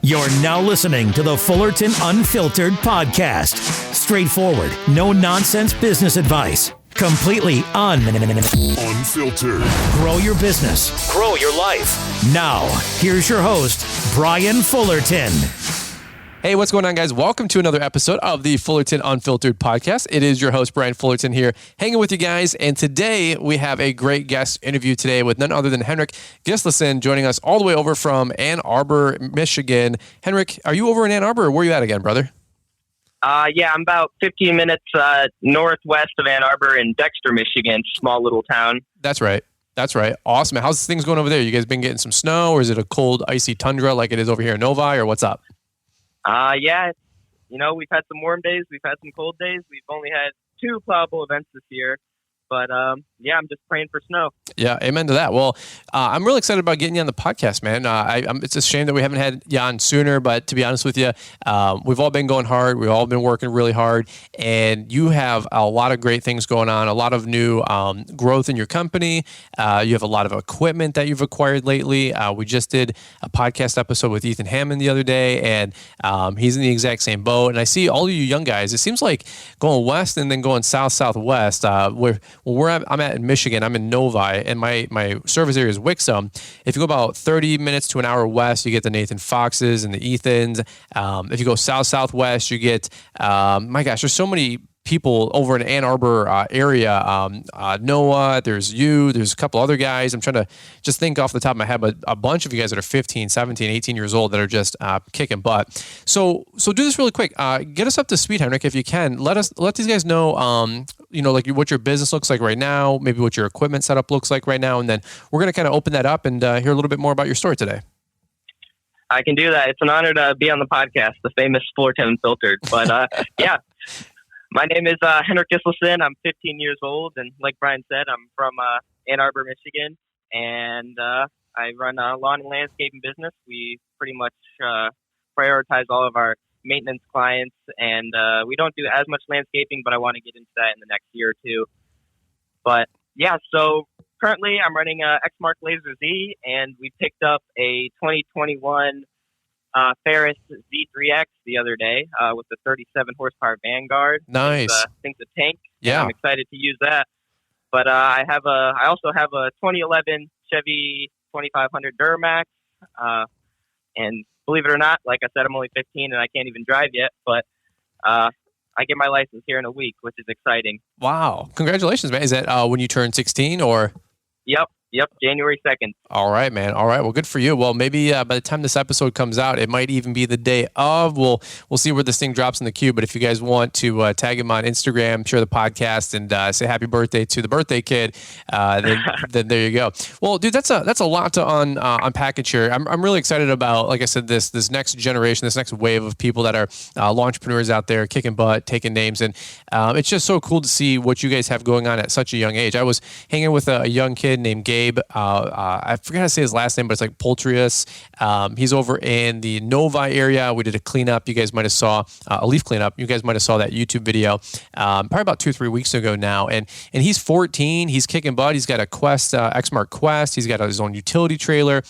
You're now listening to the Fullerton Unfiltered podcast. Straightforward, no nonsense business advice. Completely unfiltered. Grow your business. Grow your life. Now, here's your host, Brian Fullerton. Hey, what's going on, guys? Welcome to another episode of the Fullerton Unfiltered podcast. It is your host, Brian Fullerton, here, hanging with you guys. And today, we have a great guest interview today with none other than Henrik Gislason, joining us all the way over from Ann Arbor, Michigan. Henrik, are you over in Ann Arbor, or where are you at again, brother? Yeah, I'm about 15 minutes northwest of Ann Arbor in Dexter, Michigan, small little town. That's right. Awesome. How's things going over there? You guys been getting some snow, or is it a cold, icy tundra like it is over here in Novi, or what's up? Yeah, we've had some warm days. We've had some cold days. We've only had 2 plowable events this year. But, yeah, I'm just praying for snow. Yeah, amen to that. Well, I'm really excited about getting you on the podcast, man. It's a shame that we haven't had you on sooner, but to be honest with you, we've all been going hard. We've all been working really hard, and you have a lot of great things going on, a lot of new growth in your company. You have a lot of equipment that you've acquired lately. We just did a podcast episode with Ethan Hammond the other day, and he's in the exact same boat. And I see all of you young guys, it seems like going west and then going south-southwest, I'm at in Michigan, I'm in Novi, and my service area is Wixom. If you go about 30 minutes to an hour west, you get the Nathan Foxes and the Ethans. If you go south-southwest, you get, my gosh, there's so many people over in Ann Arbor area. Noah, there's a couple other guys. I'm trying to just think off the top of my head, but a bunch of you guys that are 15, 17, 18 years old that are just kicking butt. So do this really quick. Get us up to speed, Henrik, if you can. Let these guys know, like what your business looks like right now, maybe what your equipment setup looks like right now, and then we're going to kind of open that up and hear a little bit more about your story today. I can do that. It's an honor to be on the podcast, the famous Fullerton Unfiltered. But yeah. My name is Henrik Gislason. I'm 15 years old, and like Brian said, I'm from Ann Arbor, Michigan, and I run a lawn and landscaping business. We pretty much prioritize all of our maintenance clients, and we don't do as much landscaping, but I want to get into that in the next year or two. But yeah, so currently I'm running a Exmark Laser Z, and we picked up a 2021 Ferris Z3X the other day with the 37 horsepower Vanguard. Nice. I think the tank. Yeah. I'm excited to use that. But I also have a 2011 Chevy 2500 Duramax. And believe it or not, like I said, I'm only 15 and I can't even drive yet. But I get my license here in a week, which is exciting. Wow. Congratulations, man. Is that when you turn 16 or? Yep, January 2nd. All right, man. All right. Well, good for you. Well, maybe by the time this episode comes out, it might even be the day of. We'll see where this thing drops in the queue. But if you guys want to tag him on Instagram, share the podcast, and say happy birthday to the birthday kid, then there you go. Well, dude, that's a lot to unpackage here. I'm really excited about, like I said, this next generation, this next wave of people that are entrepreneurs out there kicking butt, taking names, and it's just so cool to see what you guys have going on at such a young age. I was hanging with a young kid named Gabe. I forgot how to say his last name, but it's like Poultrius. He's over in the Novi area. We did a cleanup. You guys might have saw a leaf cleanup. You guys might have saw that YouTube video probably about 2-3 weeks ago now. And he's 14. He's kicking butt. He's got a Quest, Exmark Quest. He's got his own utility trailer.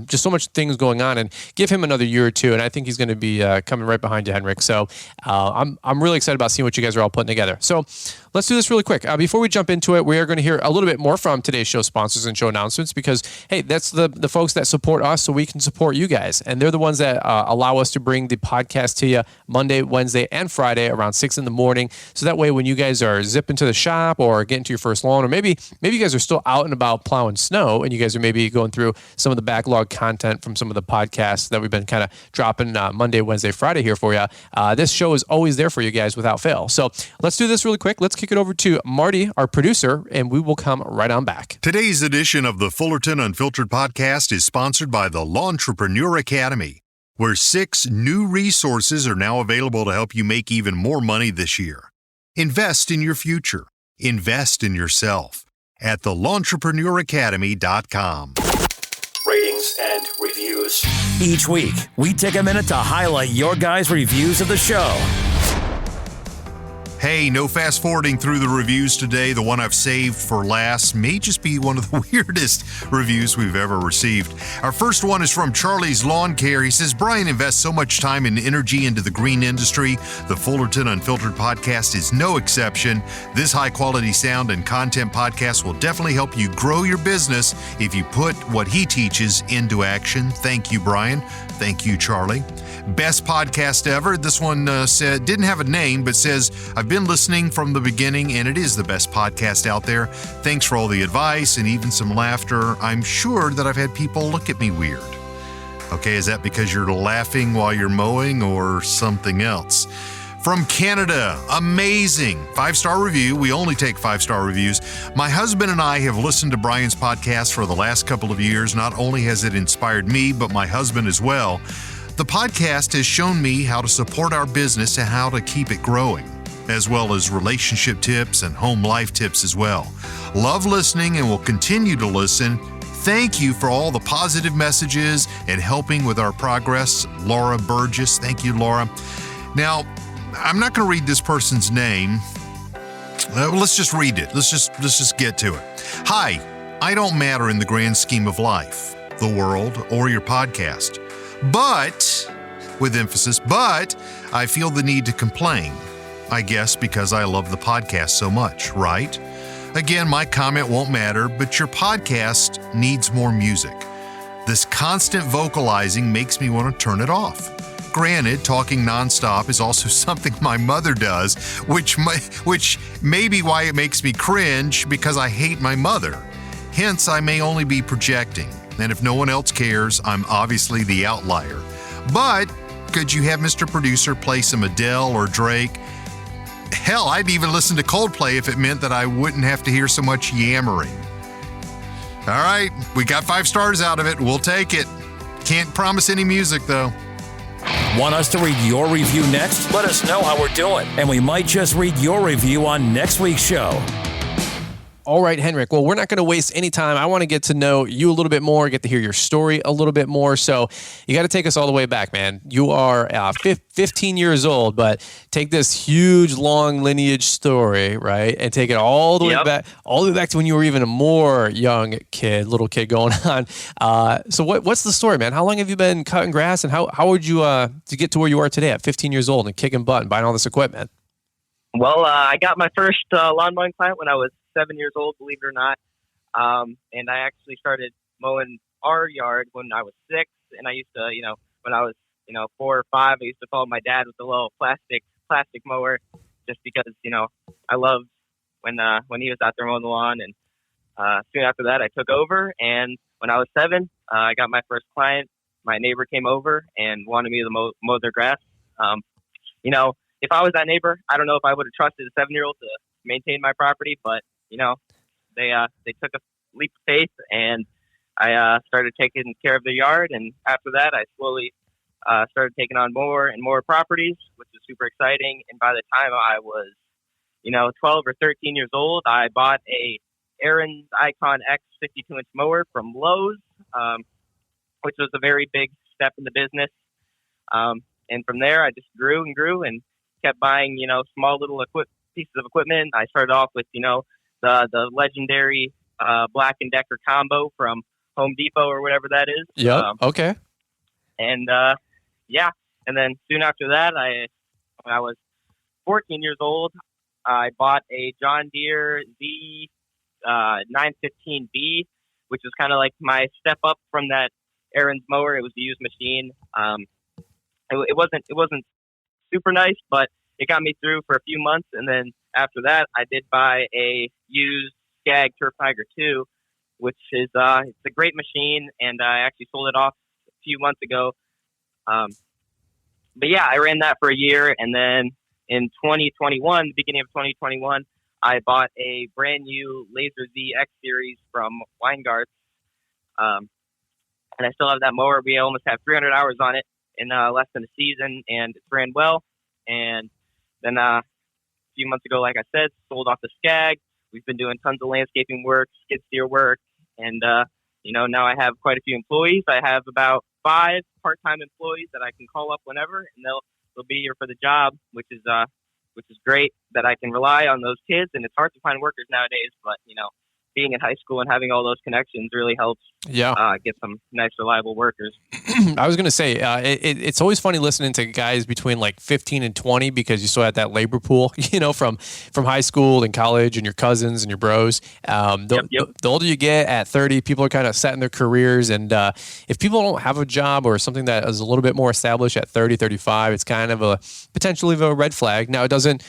Just so much things going on. And give him another year or two, and I think he's going to be coming right behind you, Henrik. So I'm really excited about seeing what you guys are all putting together. So let's do this really quick. Before we jump into it, we are going to hear a little bit more from today's show sponsors and show announcements because, hey, that's the folks that support us so we can support you guys. And they're the ones that allow us to bring the podcast to you Monday, Wednesday, and Friday around 6 in the morning. So that way when you guys are zipping to the shop or getting to your first lawn, or maybe you guys are still out and about plowing snow and you guys are maybe going through some of the backlog content from some of the podcasts that we've been kind of dropping Monday, Wednesday, Friday here for you. This show is always there for you guys without fail. So let's do this really quick. Let's kick it over to Marty, our producer, and we will come right on back. Today's edition of the Fullerton Unfiltered podcast is sponsored by the Lawntrepreneur Academy, where 6 new resources are now available to help you make even more money this year. Invest in your future. Invest in yourself at thelawntrepreneur.academy.com. Ratings and reviews. Each week, we take a minute to highlight your guys' reviews of the show. Hey, no fast forwarding through the reviews today. The one I've saved for last may just be one of the weirdest reviews we've ever received. Our first one is from Charlie's Lawn Care. He says, Brian invests so much time and energy into the green industry. The Fullerton Unfiltered podcast is no exception. This high-quality sound and content podcast will definitely help you grow your business if you put what he teaches into action. Thank you, Brian. Thank you, Charlie. Best podcast ever. This one didn't have a name, but says, I've been listening from the beginning, and it is the best podcast out there. Thanks for all the advice and even some laughter. I'm sure that I've had people look at me weird. Okay, is that because you're laughing while you're mowing or something else? From Canada, amazing. 5-star review. We only take 5-star reviews. My husband and I have listened to Brian's podcast for the last couple of years. Not only has it inspired me, but my husband as well. The podcast has shown me how to support our business and how to keep it growing, as well as relationship tips and home life tips as well. Love listening and will continue to listen. Thank you for all the positive messages and helping with our progress. Laura Burgess. Thank you, Laura. Now, I'm not going to read this person's name. Let's just read it. Let's just get to it. Hi, I don't matter in the grand scheme of life, the world, or your podcast. But, with emphasis, but I feel the need to complain. I guess because I love the podcast so much, right? Again, my comment won't matter, but your podcast needs more music. This constant vocalizing makes me want to turn it off. Granted, talking nonstop is also something my mother does, which may be why it makes me cringe because I hate my mother. Hence, I may only be projecting. And if no one else cares, I'm obviously the outlier. But could you have Mr. Producer play some Adele or Drake? Hell, I'd even listen to Coldplay if it meant that I wouldn't have to hear so much yammering. All right, we got 5 stars out of it. We'll take it. Can't promise any music, though. Want us to read your review next? Let us know how we're doing, and we might just read your review on next week's show. All right, Henrik. Well, we're not going to waste any time. I want to get to know you a little bit more, get to hear your story a little bit more. So you got to take us all the way back, man. You are 15 years old, but take this huge, long lineage story, right, and take it all the way back to when you were even a more young kid, little kid going on. So what's the story, man? How long have you been cutting grass, and how would you to get to where you are today at 15 years old and kicking butt and buying all this equipment? Well, I got my first lawn mowing client when I was 7 years old, believe it or not. And I actually started mowing our yard when I was 6. And I used to, when I was, 4 or 5, I used to follow my dad with a little plastic mower just because, I loved when he was out there mowing the lawn. And soon after that, I took over. And when I was 7, I got my first client. My neighbor came over and wanted me to mow their grass. If I was that neighbor, I don't know if I would have trusted a 7-year-old to maintain my property, but they took a leap of faith, and I started taking care of the yard. And after that, I slowly started taking on more and more properties, which was super exciting. And by the time I was, 12 or 13 years old, I bought a Aaron's Icon X 52-inch mower from Lowe's, which was a very big step in the business. And from there, I just grew and grew and kept buying, small little pieces of equipment. I started off with, the legendary Black & Decker combo from Home Depot or whatever that is. Yeah. Okay. And and then soon after that, when I was 14 years old, I bought a John Deere Z 915B, which was kind of like my step up from that Aaron's mower. It was a used machine. It wasn't super nice, but it got me through for a few months. And then after that, I did buy a used Skag Turf Tiger 2, which is it's a great machine, and I actually sold it off a few months ago. But yeah, I ran that for a year, and then in 2021, beginning of 2021, I bought a brand new Laser Z X Series from Weingarts, and I still have that mower. We almost have 300 hours on it in less than a season, and it ran well. And then a few months ago, like I said, sold off the Skag. We've been doing tons of landscaping work, skid steer work, and now I have quite a few employees. I have about 5 part-time employees that I can call up whenever, and they'll be here for the job, which is which is great that I can rely on those kids. And it's hard to find workers nowadays, but being in high school and having all those connections really helps get some nice, reliable workers. I was going to say, it's always funny listening to guys between like 15 and 20 because you still have that labor pool, from high school and college and your cousins and your bros. The older you get at 30, people are kind of set in their careers. And if people don't have a job or something that is a little bit more established at 30, 35, it's kind of potentially a red flag. Now, it doesn't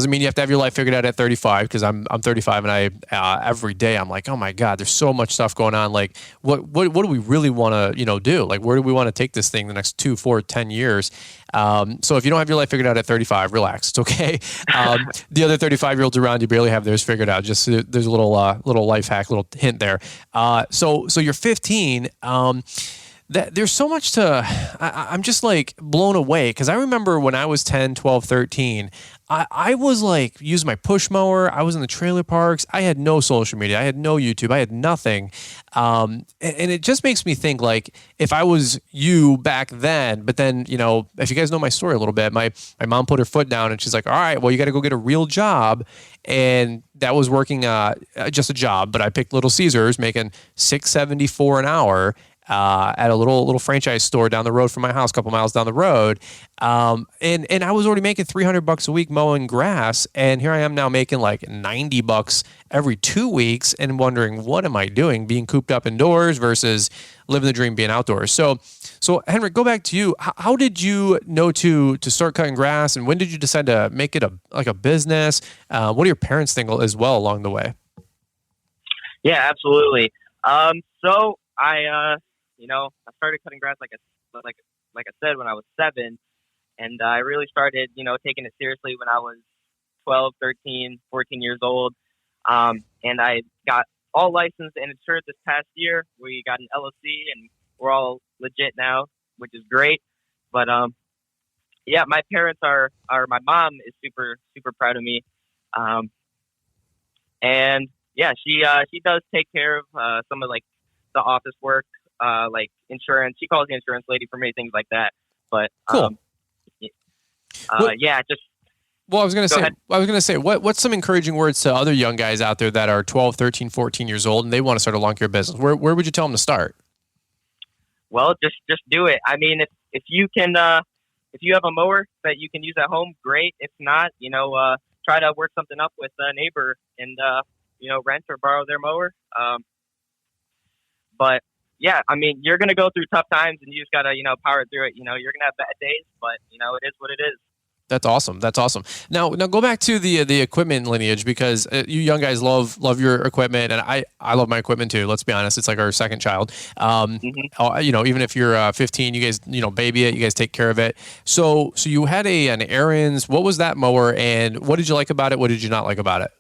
mean you have to have your life figured out at 35 because I'm 35 and I every day I'm like, oh my God, there's so much stuff going on. Like, what do we really want to do? Like, where do we want to take this thing the next 2, 4, 10 years? So if you don't have your life figured out at 35, relax. It's okay. The other 35-year-olds around you barely have theirs figured out. Just there's a little life hack, little hint there. So you're 15. There's so much I'm just like blown away because I remember when I was 10, 12, 13, I was like using my push mower. I was in the trailer parks. I had no social media. I had no YouTube. I had nothing. And it just makes me think like if I was you back then, but then, if you guys know my story a little bit, my mom put her foot down and she's like, all right, well, you got to go get a real job. And that was working just a job, but I picked Little Caesars making $6.74 an hour. At a little franchise store down the road from my house, a couple miles down the road. And I was already making $300 a week mowing grass. And here I am now making like $90 every 2 weeks and wondering, what am I doing being cooped up indoors versus living the dream being outdoors? So Henrik, go back to you. How did you know to start cutting grass and when did you decide to make it a business? What do your parents think as well along the way? Yeah, absolutely. So I started cutting grass like I said when I was 7, and I really started taking it seriously when I was 12, 13, 14 years old. And I got all licensed and insured this past year. We got an LLC and we're all legit now, which is great. But my parents my mom is super super proud of me. And yeah, she does take care of some of like the office work. Like insurance, she calls the insurance lady for me, things like that. But cool. just. Well, I was going to say, what's some encouraging words to other young guys out there that are 12, 13, 14 years old and they want to start a lawn care business? Where would you tell them to start? Well, just do it. I mean, if you can, if you have a mower that you can use at home, great. If not, try to work something up with a neighbor and rent or borrow their mower. But yeah, I mean, you're going to go through tough times and you just got to, power through it. You're going to have bad days, but, it is what it is. That's awesome. Now go back to the equipment lineage because you young guys love your equipment and I love my equipment too. Let's be honest. It's like our second child. Even if you're 15, you guys, baby it, you guys take care of it. So you had an Aaron's, what was that mower and what did you like about it? What did you not like about it?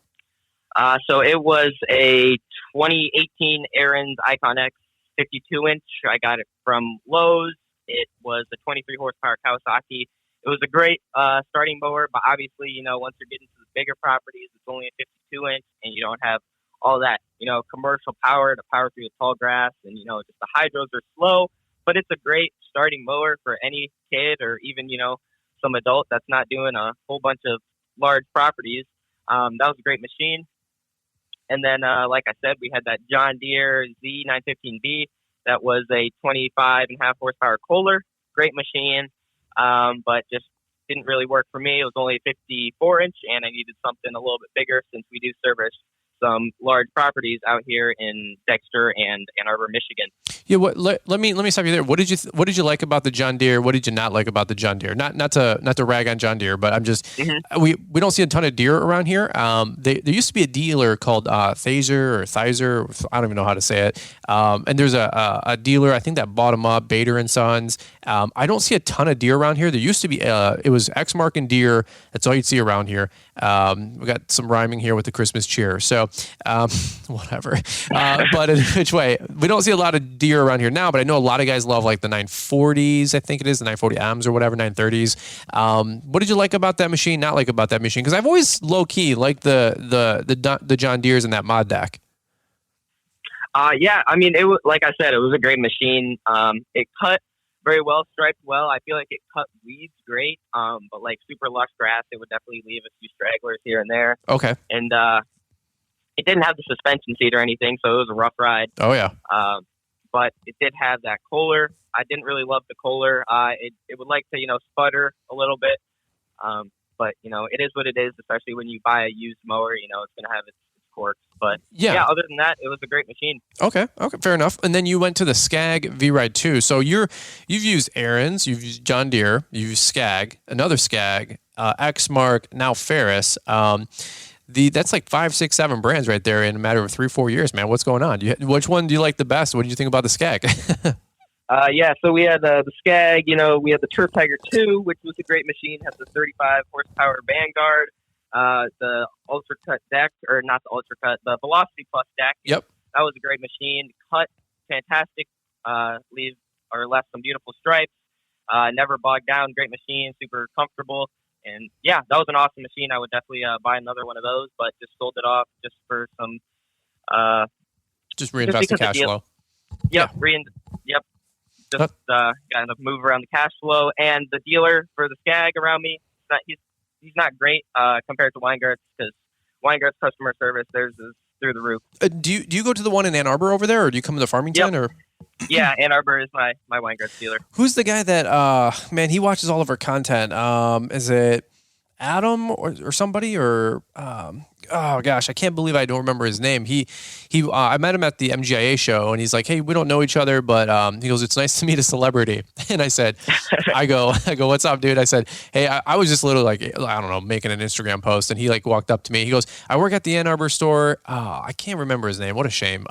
So it was a 2018 Aaron's Icon X 52-inch. I got it from Lowe's. It was a 23 horsepower Kawasaki. It was a great starting mower, but obviously, once you're getting to the bigger properties, it's only a 52-inch, and you don't have all that, commercial power to power through the tall grass, and just the hydros are slow. But it's a great starting mower for any kid or even some adult that's not doing a whole bunch of large properties. That was a great machine. And then, like I said, we had that John Deere Z915B. That was a 25.5 horsepower Kohler. Great machine, but just didn't really work for me. It was only a 54-inch, and I needed something a little bit bigger since we do service some large properties out here in Dexter and Ann Arbor, Michigan. Yeah, let me stop you there. What did you like about the John Deere? What did you not like about the John Deere? Not to rag on John Deere, but I'm just we don't see a ton of deer around here. There used to be a dealer called Thizer. I don't even know how to say it. And there's a dealer I think that bought them up, Bader and Sons. I don't see a ton of deer around here. There used to be it was Exmark and deer. That's all you'd see around here. We got some rhyming here with the Christmas cheer. So whatever. But in which way, we don't see a lot of deer around here now, but I know a lot of guys love like the 940s, I think it is, the 940Ms or whatever, 930s. What did you like about that machine, not like about that machine? Because I've always low-key liked the John Deeres and that mod deck. Yeah, I mean, it was, like I said, it was a great machine. It cut very well, striped well. I feel like it cut weeds great, but like super lush grass, it would definitely leave a few stragglers here and there. Okay. And it didn't have the suspension seat or anything, so it was a rough ride. Oh, yeah. But it did have that Kohler. I didn't really love the Kohler. It would like to, sputter a little bit. But, it is what it is, especially when you buy a used mower, it's going to have its quirks. But, yeah, other than that, it was a great machine. Okay, fair enough. And then you went to the Skag V-Ride 2. So you've used Aaron's, you've used John Deere, you've used Skag, another Skag, Exmark, now Ferris. That's like 5, 6, 7 brands right there in a matter of 3-4 years, man. What's going on? Which one do you like the best? What did you think about the Skag? So we had the Skag, we had the Turf Tiger 2, which was a great machine, has the 35 horsepower Vanguard, the Ultra Cut deck, or not the Ultra Cut, the Velocity Plus deck. Yep. That was a great machine. Cut, fantastic, left some beautiful stripes, never bogged down, great machine, super comfortable. And yeah, that was an awesome machine. I would definitely buy another one of those, but just sold it off just for some. Just reinvest the cash flow. Yep. Yeah. Just kind of move around the cash flow. And the dealer for the Skag around me, he's not great compared to Weingart's, because Weingart's customer service, theirs is through the roof. Do you go to the one in Ann Arbor over there, or do you come to Farmington? Yep. Or? Yeah, Ann Arbor is my Weingart's dealer. Who's the guy that man? He watches all of our content. Is it Adam or somebody or? Oh gosh, I can't believe I don't remember his name. I met him at the MGIA show, and he's like, "Hey, we don't know each other, but he goes, it's nice to meet a celebrity." And I said, I go, "What's up, dude?" I said, "Hey, I was just literally like, I don't know, making an Instagram post," and he like walked up to me. He goes, "I work at the Ann Arbor store." I can't remember his name. What a shame.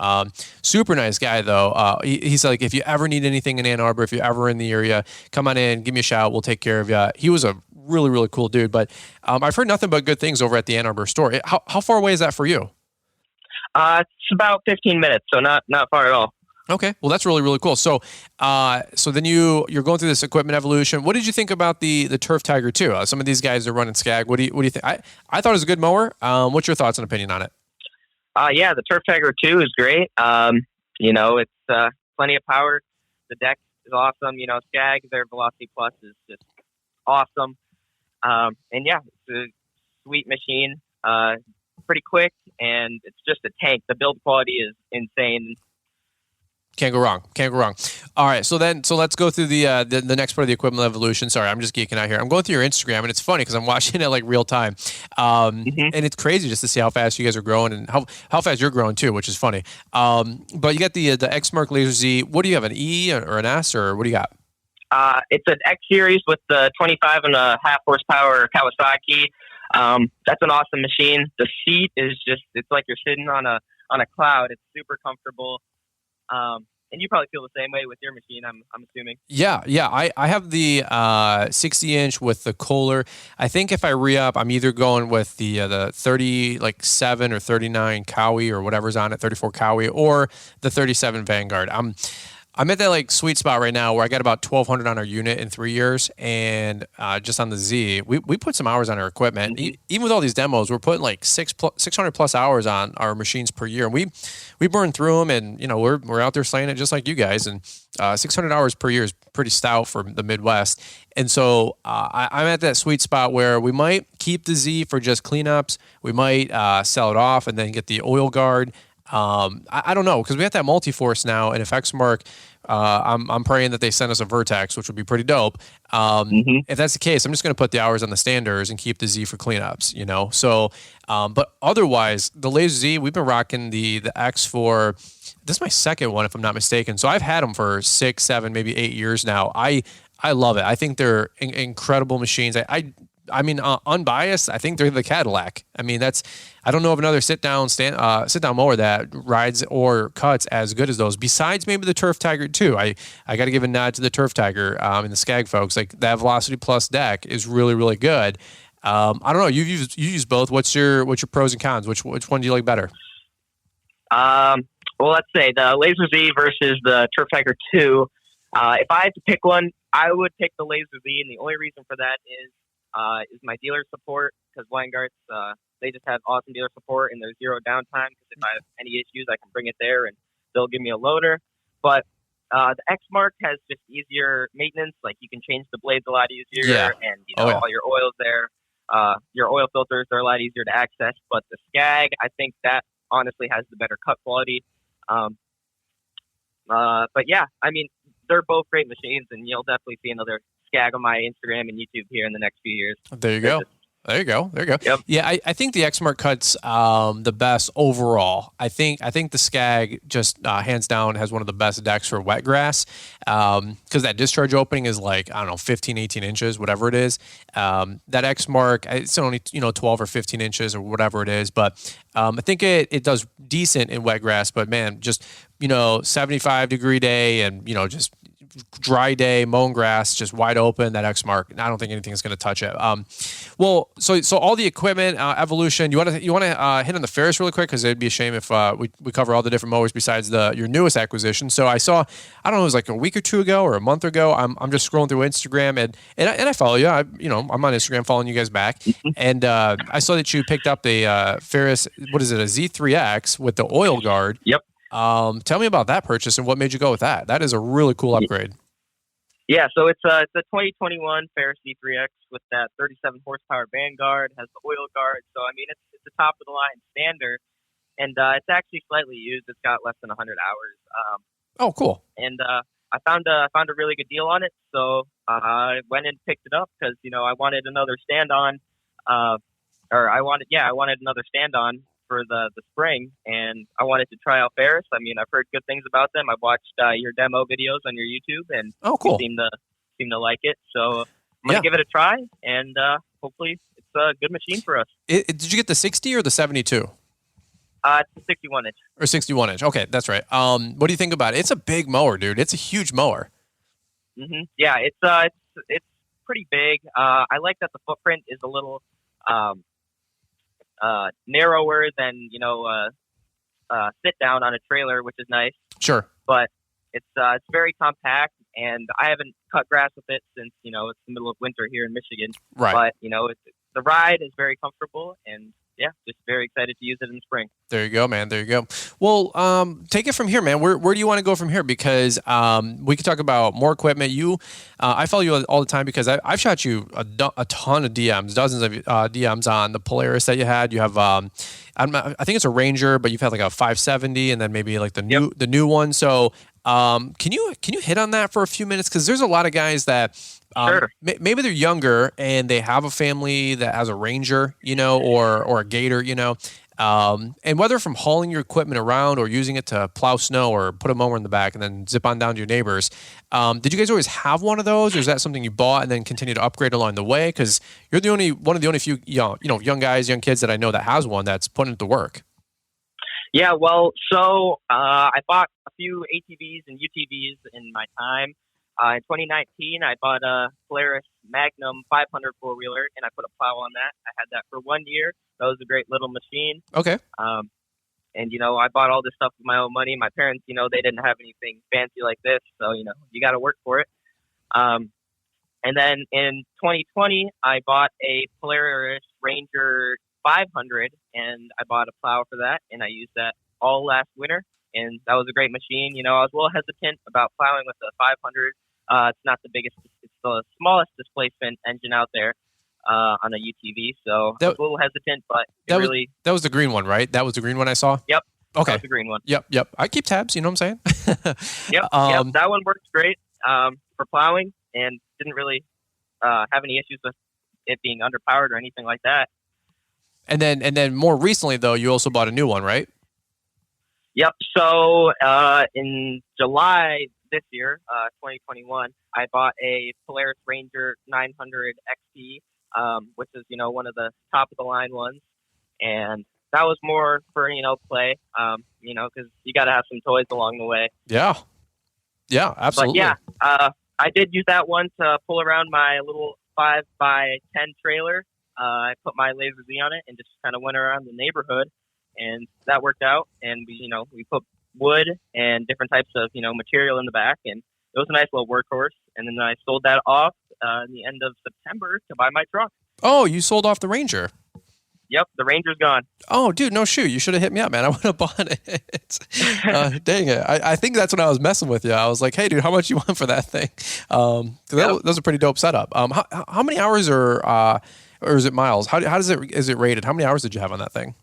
Super nice guy though. He's like, if you ever need anything in Ann Arbor, if you're ever in the area, come on in, give me a shout. We'll take care of you. He was a really, really cool dude. But I've heard nothing but good things over at the Ann Arbor store. How far away is that for you? It's about 15 minutes, so not far at all. Okay, well that's really, really cool. So then you're going through this equipment evolution. What did you think about the Turf Tiger 2? Some of these guys are running Skag. What do you think? I thought it was a good mower. What's your thoughts and opinion on it? Yeah, the Turf Tiger 2 is great. It's plenty of power. The deck is awesome. Skag, their Velocity Plus is just awesome. And yeah, it's a sweet machine. Pretty quick, and it's just a tank. The build quality is insane. Can't go wrong. All right, so let's go through the next part of the equipment evolution. Sorry, I'm just geeking out here. I'm going through your Instagram, and it's funny because I'm watching it like real time, and it's crazy just to see how fast you guys are growing and how fast you're growing too, which is funny. But you got the Exmark Laser Z. What do you have, an E or an S, or what do you got? It's an X series with the 25.5 horsepower Kawasaki. That's an awesome machine. The seat is it's like you're sitting on a cloud. It's super comfortable. And you probably feel the same way with your machine, I'm assuming. Yeah. I have the 60-inch with the Kohler. I think if I re-up, I'm either going with the 37 or 39 Cowie or whatever's on it, 34 Cowie, or the 37 Vanguard. I'm at that like sweet spot right now where I got about 1,200 on our unit in 3 years, and just on the Z, we put some hours on our equipment. Even with all these demos, we're putting like 600 plus hours on our machines per year, and we burn through them, and we're out there slaying it just like you guys. And 600 hours per year is pretty stout for the Midwest. And so I'm at that sweet spot where we might keep the Z for just cleanups. We might sell it off and then get the oil guard. I don't know, because we have that multi-force now, and if Exmark, I'm praying that they send us a Vertex, which would be pretty dope. If that's the case, I'm just going to put the hours on the standards and keep the Z for cleanups, So, but otherwise, the Laser Z, we've been rocking the X for, this is my second one, if I'm not mistaken. So I've had them for 6, 7, maybe 8 years now. I love it. I think they're incredible machines. I mean, unbiased, I think they're the Cadillac. I mean, I don't know of another sit down mower that rides or cuts as good as those. Besides maybe the Turf Tiger 2. I got to give a nod to the Turf Tiger and the Skag folks. Like that Velocity Plus deck is really, really good. I don't know. You use both. What's your pros and cons? Which one do you like better? Well, let's say the Laser Z versus the Turf Tiger 2. If I had to pick one, I would pick the Laser Z, and the only reason for that is my dealer support, because Weingart's, they just have awesome dealer support and there's zero downtime, because if I have any issues, I can bring it there and they'll give me a loader. But The X Mark has just easier maintenance. Like you can change the blades a lot easier, Yeah. and all your oils there. Your oil filters are a lot easier to access. But the Skag, I think that honestly has the better cut quality. But yeah, I mean, they're both great machines, and you'll definitely see another Skag on my Instagram and YouTube here in the next few years. There you go. There you go. Yep. Yeah, I think the X-Mark cuts the best overall. I think the Skag just hands down has one of the best decks for wet grass because that discharge opening is like, I don't know, 15, 18 inches, whatever it is. That X-Mark, it's only 12 or 15 inches or whatever it is, but I think it does decent in wet grass. But man, just 75-degree day and just dry day, mown grass, just wide open, that X-Mark, I don't think anything is going to touch it. Well, so all the equipment, evolution, you want to hit on the Ferris really quick, because it'd be a shame if we cover all the different mowers besides your newest acquisition. So I saw, I don't know, it was like a week or two ago or a month ago, I'm just scrolling through Instagram and I follow you. I'm on Instagram following you guys back. And I saw that you picked up the Ferris, what is it, a Z3X with the oil guard. Yep. Tell me about that purchase and what made you go with that. That is a really cool upgrade. Yeah, so it's a 2021 Ferris C3X with that 37 horsepower Vanguard, has the oil guard. So I mean, it's the top of the line standard, and it's actually slightly used. It's got less than 100 hours. Oh, cool. And I found a really good deal on it, so I went and picked it up because I wanted another stand on, I wanted another stand on for the spring, and I wanted to try out Ferris. I mean, I've heard good things about them. I've watched your demo videos on your YouTube, and cool. You seem to like it. So I'm gonna give it a try, and hopefully it's a good machine for us. Did you get the 60 or the 72? It's a 61 inch. Or 61 inch. Okay, that's right. What do you think about it? It's a big mower, dude. It's a huge mower. Mm-hmm. Yeah, it's pretty big. I like that the footprint is a little narrower than sit down on a trailer, which is nice. Sure. But it's very compact, and I haven't cut grass with it since it's the middle of winter here in Michigan. Right. But the ride is very comfortable, and yeah, just very excited to use it in the spring. There you go, man. There you go. Well, take it from here, man. Where do you want to go from here? Because we could talk about more equipment. I follow you all the time because I've shot you a ton of DMs, dozens of DMs on the Polaris that you had. You have, I think it's a Ranger, but you've had like a 570, and then maybe like the new one. So, can you hit on that for a few minutes? Because there's a lot of guys that. Sure. Maybe they're younger and they have a family that has a Ranger, or a Gator, and whether from hauling your equipment around or using it to plow snow or put a mower in the back and then zip on down to your neighbors. Did you guys always have one of those, or is that something you bought and then continue to upgrade along the way? Because you're one of the only few, young guys, young kids that I know that has one that's putting it to work. Yeah, well, so I bought a few ATVs and UTVs in my time. In 2019, I bought a Polaris Magnum 500 four-wheeler, and I put a plow on that. I had that for 1 year. That was a great little machine. Okay. And, I bought all this stuff with my own money. My parents, they didn't have anything fancy like this, so, you got to work for it. And then in 2020, I bought a Polaris Ranger 500, and I bought a plow for that, and I used that all last winter. And that was a great machine. I was a little hesitant about plowing with the 500. It's not the biggest, it's the smallest displacement engine out there on a UTV. So I was a little hesitant, but that was the green one, right? That was the green one I saw? Yep. Okay. That was the green one. Yep. I keep tabs, you know what I'm saying? Yep. That one works great for plowing and didn't really have any issues with it being underpowered or anything like that. And then more recently, though, you also bought a new one, right? Yep. So in July this year, 2021, I bought a Polaris Ranger 900 XT, which is one of the top of the line ones, and that was more for play, because you got to have some toys along the way. Yeah, absolutely. But yeah, I did use that one to pull around my little 5x10 trailer. I put my Laser Z on it and just kind of went around the neighborhood. And that worked out, and we put wood and different types of material in the back, and it was a nice little workhorse. And then I sold that off in the end of September to buy my truck. Oh, you sold off the Ranger? Yep, the Ranger's gone. Oh, dude, no shoot. You should have hit me up, man. I would have bought it. Dang it. I think that's when I was messing with you. I was like, hey, dude, how much you want for that thing? That was a pretty dope setup. How many hours or is it miles? How is it rated? How many hours did you have on that thing?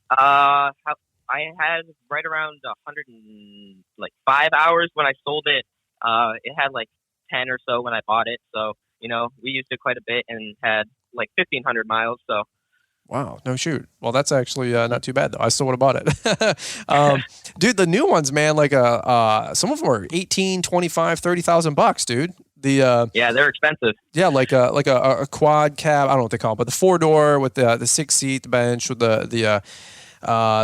I had right around 105 hours when I sold it. It had like 10 or so when I bought it. So, we used it quite a bit and had like 1,500 miles. So. Wow, no shoot. Well, that's actually not too bad though. I still would have bought it. Dude, the new ones, man, like some of them are 18, 25, 30,000 bucks, dude. Yeah, they're expensive. Yeah, like a quad cab. I don't know what they call it, but the 4-door with the 6-seat bench with the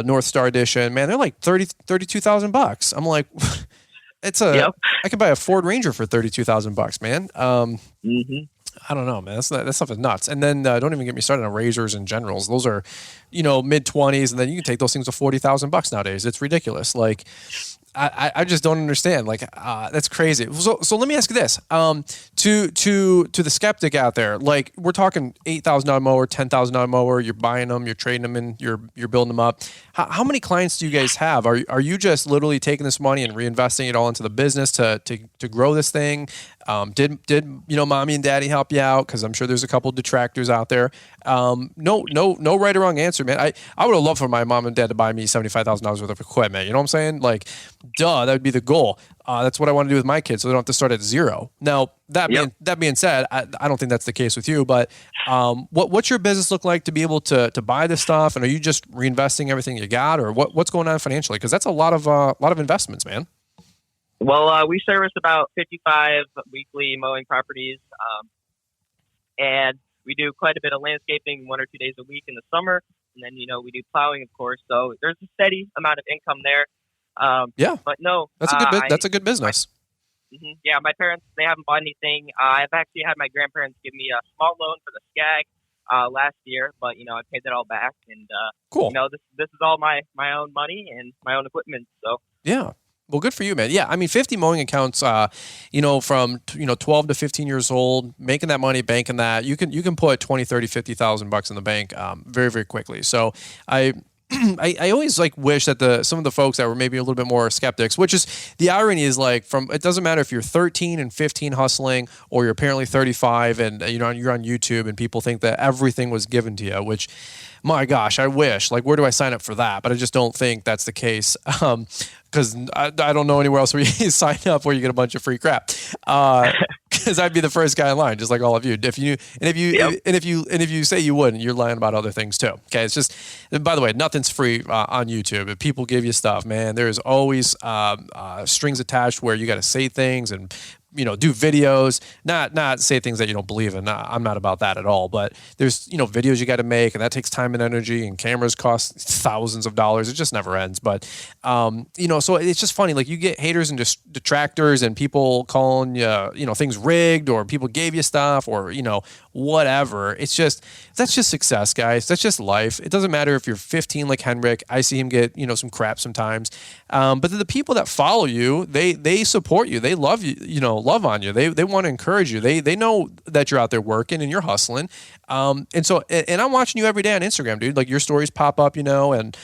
North Star edition. Man, they're like 32,000 bucks. I'm like, I could buy a Ford Ranger for 32,000 bucks, man. I don't know, man. That stuff is nuts. And then don't even get me started on Razors and Generals. Those are, mid-20s, and then you can take those things for 40,000 bucks nowadays. It's ridiculous. Like, I just don't understand. Like, that's crazy. So let me ask you this: to the skeptic out there, like we're talking $8,000 mower, $10,000 mower. You're buying them, you're trading them in, you're building them up. How many clients do you guys have? Are you just literally taking this money and reinvesting it all into the business to grow this thing? Did mommy and daddy help you out? Because I'm sure there's a couple detractors out there. No right or wrong answer, man. I would have loved for my mom and dad to buy me $75,000 worth of equipment. You know what I'm saying? Like, duh, that would be the goal. That's what I want to do with my kids, so they don't have to start at zero. Now, that being said, I don't think that's the case with you. But what's your business look like to be able to buy this stuff? And are you just reinvesting everything you got, or what's going on financially? Because that's a lot of investments, man. Well, we service about 55 weekly mowing properties, and we do quite a bit of landscaping 1 or 2 days a week in the summer, and then we do plowing, of course. So there's a steady amount of income there. But no, that's a good business. Yeah, my parents, they haven't bought anything. I've actually had my grandparents give me a small loan for the Skag last year, but I paid that all back, and cool. This is all my own money and my own equipment. So yeah. Well, good for you, man. Yeah, I mean, 50 mowing accounts, from 12 to 15 years old, making that money, banking that, you can put 20, 30, 50,000 bucks in the bank very, very quickly. So I always wish that some of the folks that were maybe a little bit more skeptics, which is the irony is it doesn't matter if you're 13 and 15 hustling or you're apparently 35 and you're on YouTube and people think that everything was given to you, which, my gosh, I wish. Like, where do I sign up for that? But I just don't think that's the case. Because I don't know anywhere else where you sign up where you get a bunch of free crap. Because I'd be the first guy in line, just like all of you. If you say you wouldn't, you're lying about other things too. Okay, it's just. By the way, nothing's free on YouTube. If people give you stuff, man, there's always strings attached where you got to say things and do videos, not say things that you don't believe in. I'm not about that at all. But there's videos you got to make, and that takes time and energy, and cameras cost thousands of dollars. It just never ends. But so it's just funny. Like, you get haters and detractors, and people calling you things rigged, or people gave you stuff, or whatever. That's just success, guys. That's just life. It doesn't matter if you're 15 like Henrik. I see him get some crap sometimes. But the people that follow you, they support you. They love you. Love on you. They want to encourage you. They know that you're out there working and you're hustling. And I'm watching you every day on Instagram, dude. Like, your stories pop up, and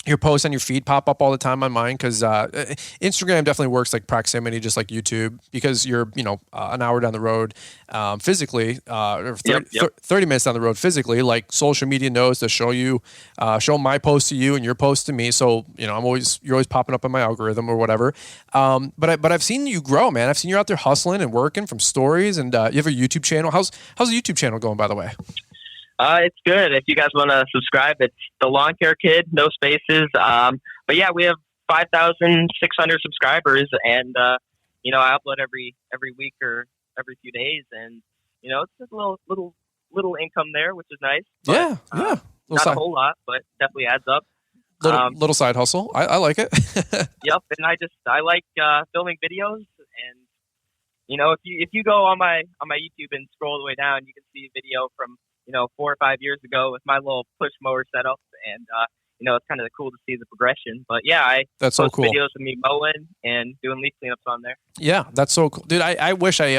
your posts on your feed pop up all the time on mine, because Instagram definitely works like proximity, just like YouTube, because you're an hour down the road physically, or 30 minutes down the road physically. Like, social media knows to show my post to you and your post to me. So you're always popping up on my algorithm or whatever. But I've seen you grow, man. I've seen you out there hustling and working from stories, and you have a YouTube channel. How's the YouTube channel going, by the way? It's good. If you guys want to subscribe, it's The Lawn Care Kid, no spaces. But yeah, we have 5,600 subscribers, and I upload every week or every few days, and it's just a little income there, which is nice. But, not a whole lot, but definitely adds up. Little side hustle. I like it. Yep, and I like filming videos, and if you go on my YouTube and scroll all the way down, you can see a video from 4 or 5 years ago with my little push mower setup, and it's kind of cool to see the progression. But yeah, I That's so post cool. videos of me mowing and doing leaf cleanups on there. Yeah, that's so cool. Dude, I wish I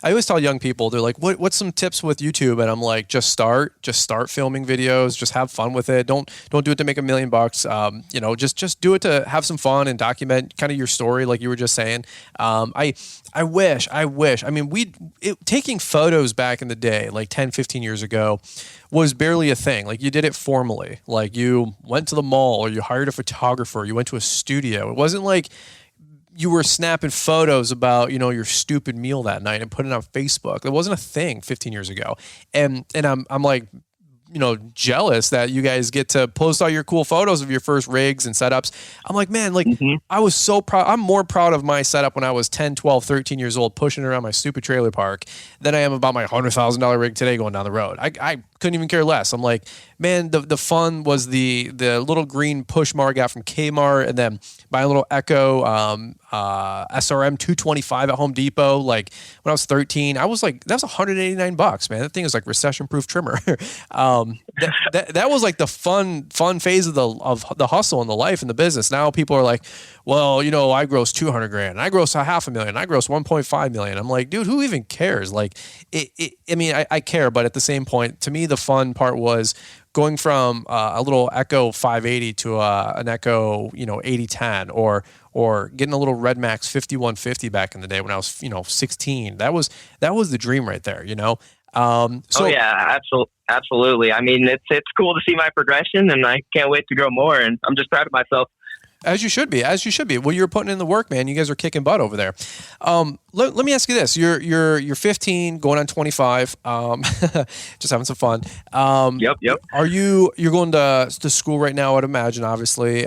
always tell young people, they're like, what's some tips with YouTube? And I'm like, just start filming videos, just have fun with it. Don't do it to make $1 million. Just do it to have some fun and document kind of your story, like you were just saying. I wish, I mean, taking photos back in the day, like 10, 15 years ago, was barely a thing. Like, you did it formally. Like, you went to the mall or you hired a photographer, you went to a studio. It wasn't like you were snapping photos about, your stupid meal that night and putting it on Facebook. It wasn't a thing 15 years ago. And I'm like, jealous that you guys get to post all your cool photos of your first rigs and setups. I'm like, man, I was so proud. I'm more proud of my setup when I was 10, 12, 13 years old, pushing around my stupid trailer park than I am about my $100,000 rig today going down the road. I couldn't even care less. I'm like, man, the fun was the little green push mower I got from Kmart, and then my little Echo SRM 225 at Home Depot. Like, when I was 13, I was like, that was $189, man. That thing is like recession-proof trimmer. That was like the fun phase of the hustle and the life and the business. Now people are like, well, I gross $200,000, I gross $500,000, I gross $1.5 million. I'm like, dude, who even cares? Like, I care, but at the same point, to me, the fun part was going from a little Echo 580 to an Echo, 8010, or getting a little Red Max 5150 back in the day when I was, 16. That was the dream right there, Oh yeah, absolutely. I mean, it's cool to see my progression, and I can't wait to grow more. And I'm just proud of myself. As you should be. Well, you're putting in the work, man. You guys are kicking butt over there. Let me ask you this: You're 15, going on 25, just having some fun. Yep. You're going to school right now? I'd imagine, obviously.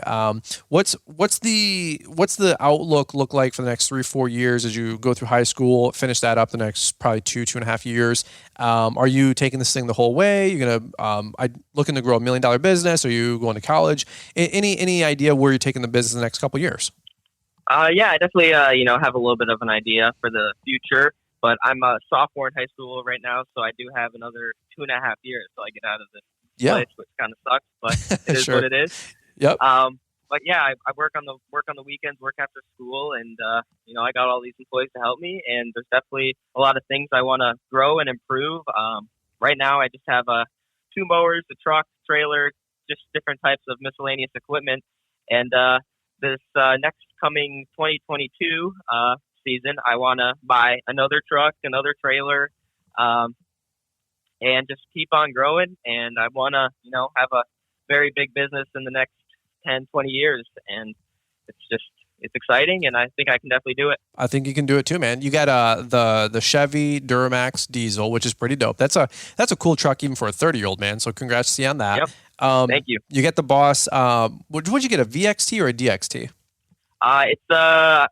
What's the outlook look like for the next 3-4 years as you go through high school? Finish that up the next probably 2.5 years. Are you taking this thing the whole way? You're gonna looking to grow $1 million business? Are you going to college? Any idea where you're taking the business in the next couple of years? Yeah, I definitely have a little bit of an idea for the future. But I'm a sophomore in high school right now, so I do have another 2.5 years till I get out of this place, which kind of sucks, but it is Sure. what it is. Yep. But yeah, I work on the weekends, work after school, and I got all these employees to help me, and there's definitely a lot of things I want to grow and improve. Right now, I just have 2 mowers, a truck, trailer, just different types of miscellaneous equipment, and this next coming 2022 season, I want to buy another truck, another trailer, and just keep on growing. And I want to, have a very big business in the next 10, 20 years. And it's exciting, and I think I can definitely do it. I think you can do it too, man. You got the Chevy Duramax diesel, which is pretty dope. That's a cool truck even for a 30-year-old, man. So congrats to you on that. Yep. Thank you. You get the Boss. Would you get, a VXT or a DXT? It's a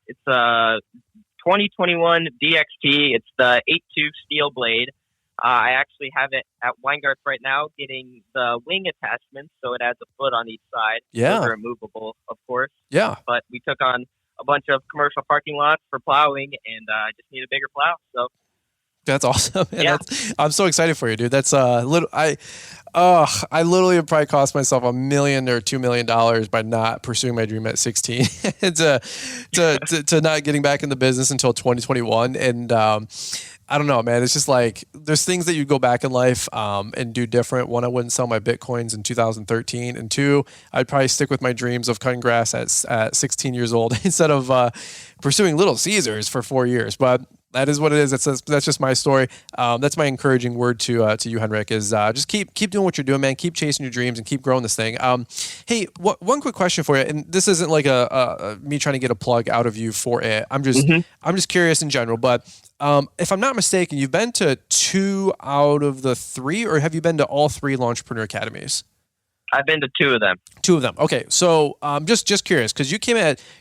2021 DXT. It's the 8.2 steel blade. I actually have it at Weingart's right now, getting the wing attachments, so it has a foot on each side. Yeah. Those are removable, of course. Yeah. But we took on a bunch of commercial parking lots for plowing, and I just need a bigger plow. So that's awesome. Man. Yeah. I'm so excited for you, dude. That's little. I literally have probably cost myself $1 million or $2 million by not pursuing my dream at 16 to not getting back in the business until 2021. And I don't know, man. It's just like there's things that you go back in life and do different. One, I wouldn't sell my Bitcoins in 2013, and 2, I'd probably stick with my dreams of cutting grass at 16 years old instead of pursuing Little Caesars for 4 years. But that is what it is. That's just my story. That's my encouraging word to you, Henrik, is just keep doing what you're doing, man. Keep chasing your dreams and keep growing this thing. Hey, one quick question for you, and this isn't like a me trying to get a plug out of you for it. I'm just curious in general, but if I'm not mistaken, you've been to 2 out of the 3, or have you been to all 3 Launchpreneur Academies? I've been to 2 of them. 2 of them. Okay. So just curious, because you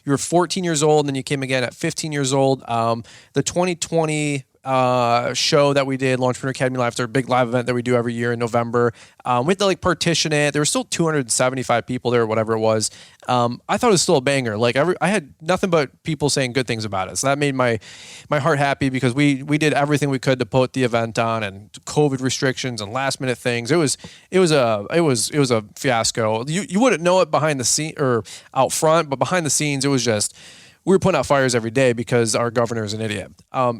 were 14 years old, and then you came again at 15 years old. The 2020 show that we did, Entrepreneur Academy Live. It's our big live event that we do every year in November. We had to like partition it. There were still 275 people there, or whatever it was. I thought it was still a banger. Like I had nothing but people saying good things about it. So that made my heart happy, because we did everything we could to put the event on, and COVID restrictions and last minute things. It was a fiasco. You wouldn't know it behind the scene or out front, but behind the scenes, it was just, we were putting out fires every day because our governor is an idiot.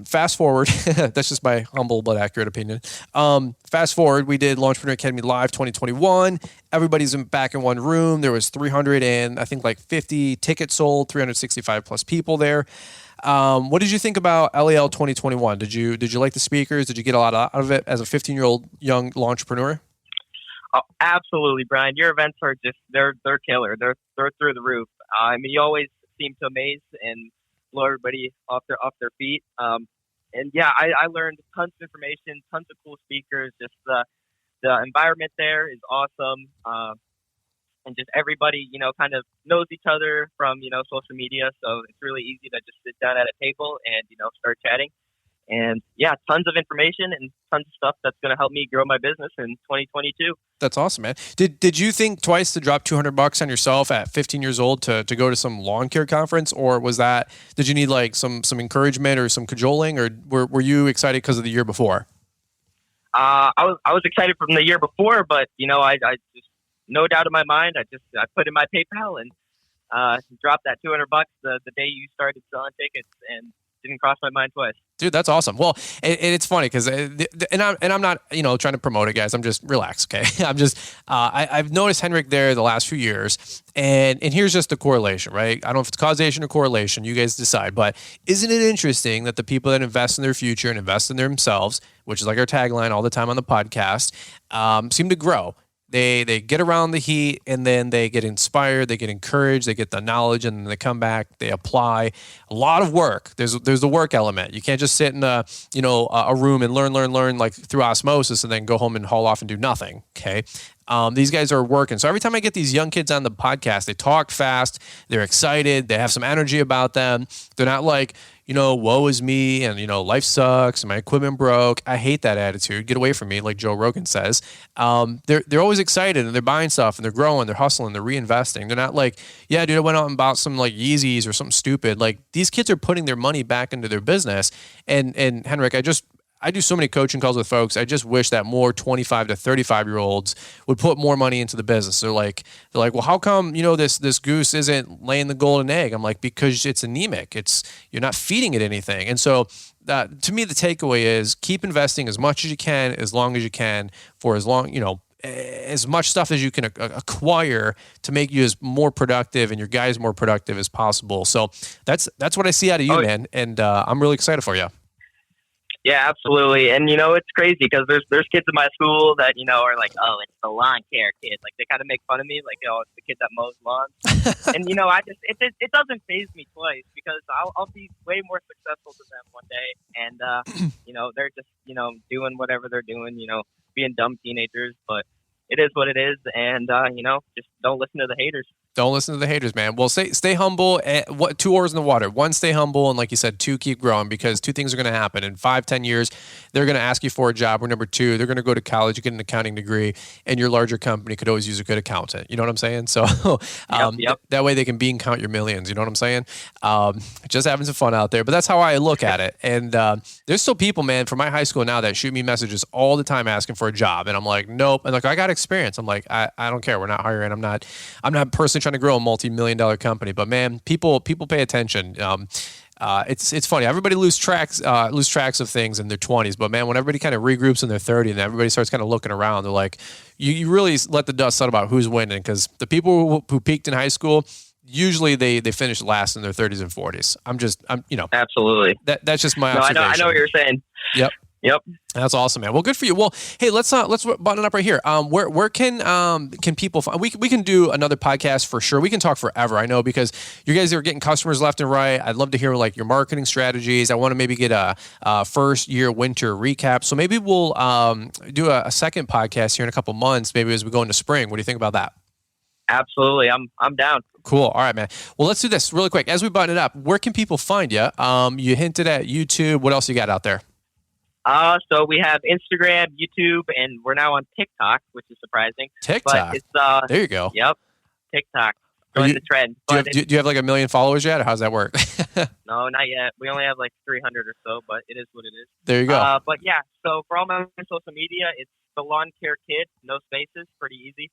Fast forward, that's just my humble but accurate opinion. Fast forward, we did Entrepreneur Academy Live 2021. Everybody's back in one room. There was 300 and I think like 50 tickets sold, 365 plus people there. What did you think about LAL 2021? Did you like the speakers? Did you get a lot out of it as a 15-year-old young entrepreneur? Oh, absolutely, Brian. Your events are just, they're killer. They're through the roof. I mean, you always seem to amaze and blow everybody off their feet. And yeah, I learned tons of information, tons of cool speakers. Just the environment there is awesome. And just everybody, kind of knows each other from, social media. So it's really easy to just sit down at a table and, start chatting. And yeah, tons of information and tons of stuff that's going to help me grow my business in 2022. That's awesome, man. Did you think twice to drop $200 on yourself at 15 years old to go to some lawn care conference, or did you need like some encouragement or some cajoling, or were you excited because of the year before? I was excited from the year before, but I just, no doubt in my mind, I put in my PayPal and dropped that $200 the day you started selling tickets, and didn't cross my mind twice. Dude, that's awesome. Well, it's funny because, and I'm not, trying to promote it, guys. I'm just relax, okay? I've noticed Henrik there the last few years, and here's just the correlation, right? I don't know if it's causation or correlation. You guys decide. But isn't it interesting that the people that invest in their future and invest in themselves, which is like our tagline all the time on the podcast, seem to grow? They get around the heat, and then they get inspired, they get encouraged, they get the knowledge, and then they come back, they apply. A lot of work. There's the work element. You can't just sit in a room and learn like through osmosis and then go home and haul off and do nothing. Okay. These guys are working. So every time I get these young kids on the podcast, they talk fast, they're excited, they have some energy about them. They're not like, woe is me and, life sucks and my equipment broke. I hate that attitude. Get away from me, like Joe Rogan says. They're always excited, and they're buying stuff, and they're growing, they're hustling, they're reinvesting. They're not like, yeah, dude, I went out and bought some like Yeezys or something stupid. Like, these kids are putting their money back into their business. And Henrik, I do so many coaching calls with folks. I just wish that more 25 to 35-year-olds would put more money into the business. They're like, well, how come, this goose isn't laying the golden egg? I'm like, because it's anemic. You're not feeding it anything. And so to me, the takeaway is keep investing as much as you can, as long as you can, for as long, as much stuff as you can acquire to make you as more productive and your guys more productive as possible. So that's what I see out of you, man. And I'm really excited for you. Yeah, absolutely. And, it's crazy because there's kids in my school that, are like, oh, it's the lawn care kid. Like, they kind of make fun of me, like, oh, it's the kid that mows lawns. And, it doesn't faze me twice, because I'll be way more successful than them one day. And, they're just, doing whatever they're doing, being dumb teenagers. But it is what it is. And, just don't listen to the haters. Don't listen to the haters, man. Well, stay humble. Two oars in the water. One, stay humble. And like you said, two, keep growing, because two things are going to happen. In 5-10 years, they're going to ask you for a job. Or number two, they're going to go to college, get an accounting degree, and your larger company could always use a good accountant. You know what I'm saying? So yep. That way they can bean count your millions. You know what I'm saying? Just having some fun out there. But that's how I look at it. And there's still people, man, from my high school now that shoot me messages all the time asking for a job. And I'm like, nope. And like, I got experience. I'm like, I don't care. We're not hiring. I'm not personally trying to grow a multi-million-dollar company, but man, people pay attention. It's funny. Everybody lose tracks of things in their 20s, but man, when everybody kind of regroups in their 30s and everybody starts kind of looking around, they're like, you really let the dust settle about who's winning, because the people who peaked in high school, usually they finish last in their 30s and 40s. Absolutely. That's just my observation. I know what you're saying. Yep. That's awesome, man. Well, good for you. Well, hey, let's button it up right here. Where can people find? We can do another podcast for sure. We can talk forever. I know, because you guys are getting customers left and right. I'd love to hear like your marketing strategies. I want to maybe get a first year winter recap. So maybe we'll do a second podcast here in a couple months, maybe as we go into spring. What do you think about that? Absolutely. I'm down. Cool. All right, man. Well, let's do this really quick. As we button it up, where can people find you? You hinted at YouTube. What else you got out there? So we have Instagram, YouTube, and we're now on TikTok, which is surprising. TikTok? But it's, there you go. Yep, TikTok. Going the trend. Do you have like 1 million followers yet, or how's that work? No, not yet. We only have like 300 or so, but it is what it is. There you go. But yeah, so for all my social media, it's the Lawn Care Kid, no spaces, pretty easy.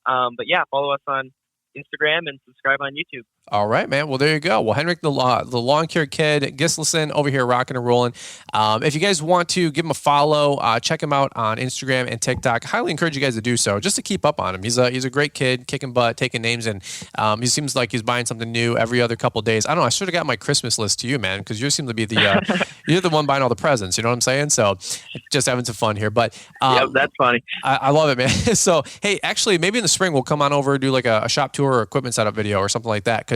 But yeah, follow us on Instagram and subscribe on YouTube. All right, man. Well, there you go. Well, Henrik, the Lawn Care Kid, Gislason over here rocking and rolling. If you guys want to give him a follow, check him out on Instagram and TikTok. Highly encourage you guys to do so, just to keep up on him. He's a great kid, kicking butt, taking names, and he seems like he's buying something new every other couple of days. I don't know. I should have got my Christmas list to you, man, because you seem to be the you're the one buying all the presents. You know what I'm saying? So just having some fun here. But yeah, that's funny. I love it, man. So hey, actually, maybe in the spring we'll come on over and do like a shop tour or equipment setup video or something like that.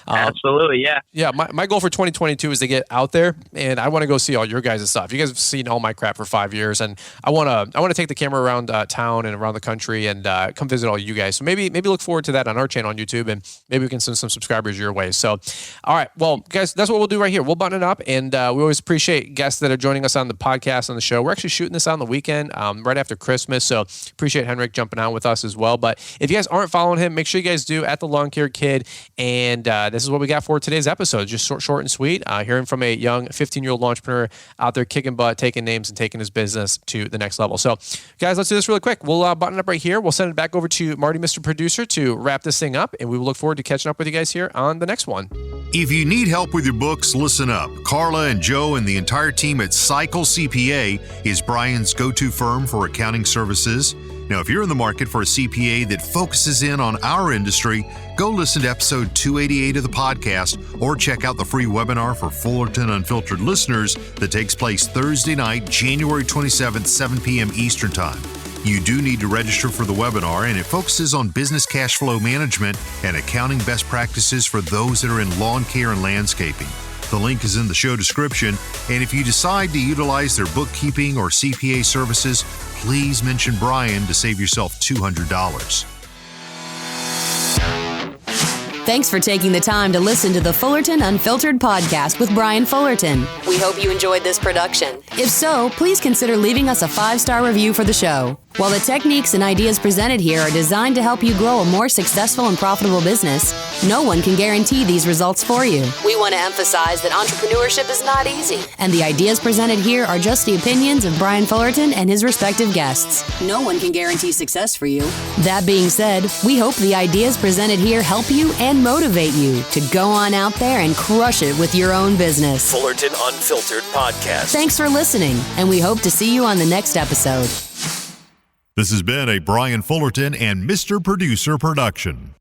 Absolutely, yeah. Yeah, my goal for 2022 is to get out there, and I want to go see all your guys' stuff. You guys have seen all my crap for 5 years, and I want to take the camera around town and around the country and come visit all you guys. So maybe look forward to that on our channel on YouTube, and maybe we can send some subscribers your way. So, all right, well, guys, that's what we'll do right here. We'll button it up, and we always appreciate guests that are joining us on the podcast, on the show. We're actually shooting this on the weekend, right after Christmas, so appreciate Henrik jumping on with us as well. But if you guys aren't following him, make sure you guys do at the Lawn Care Kid, and this is what we got for today's episode. Just short and sweet. Hearing from a young 15-year-old entrepreneur out there kicking butt, taking names, and taking his business to the next level. So, guys, let's do this really quick. We'll button it up right here. We'll send it back over to Marty, Mr. Producer, to wrap this thing up, and we will look forward to catching up with you guys here on the next one. If you need help with your books, listen up. Carla and Joe and the entire team at Cycle CPA is Brian's go-to firm for accounting services. Now, if you're in the market for a CPA that focuses in on our industry, go listen to episode 288 of the podcast or check out the free webinar for Fullerton Unfiltered listeners that takes place Thursday night, January 27th, 7 p.m. Eastern Time. You do need to register for the webinar, and it focuses on business cash flow management and accounting best practices for those that are in lawn care and landscaping. The link is in the show description, and if you decide to utilize their bookkeeping or CPA services, please mention Brian to save yourself $200. Thanks for taking the time to listen to the Fullerton Unfiltered podcast with Brian Fullerton. We hope you enjoyed this production. If so, please consider leaving us a 5-star review for the show. While the techniques and ideas presented here are designed to help you grow a more successful and profitable business, no one can guarantee these results for you. We want to emphasize that entrepreneurship is not easy, and the ideas presented here are just the opinions of Brian Fullerton and his respective guests. No one can guarantee success for you. That being said, we hope the ideas presented here help you and motivate you to go on out there and crush it with your own business. Fullerton Unfiltered Podcast. Thanks for listening, and we hope to see you on the next episode. This has been a Brian Fullerton and Mr. Producer production.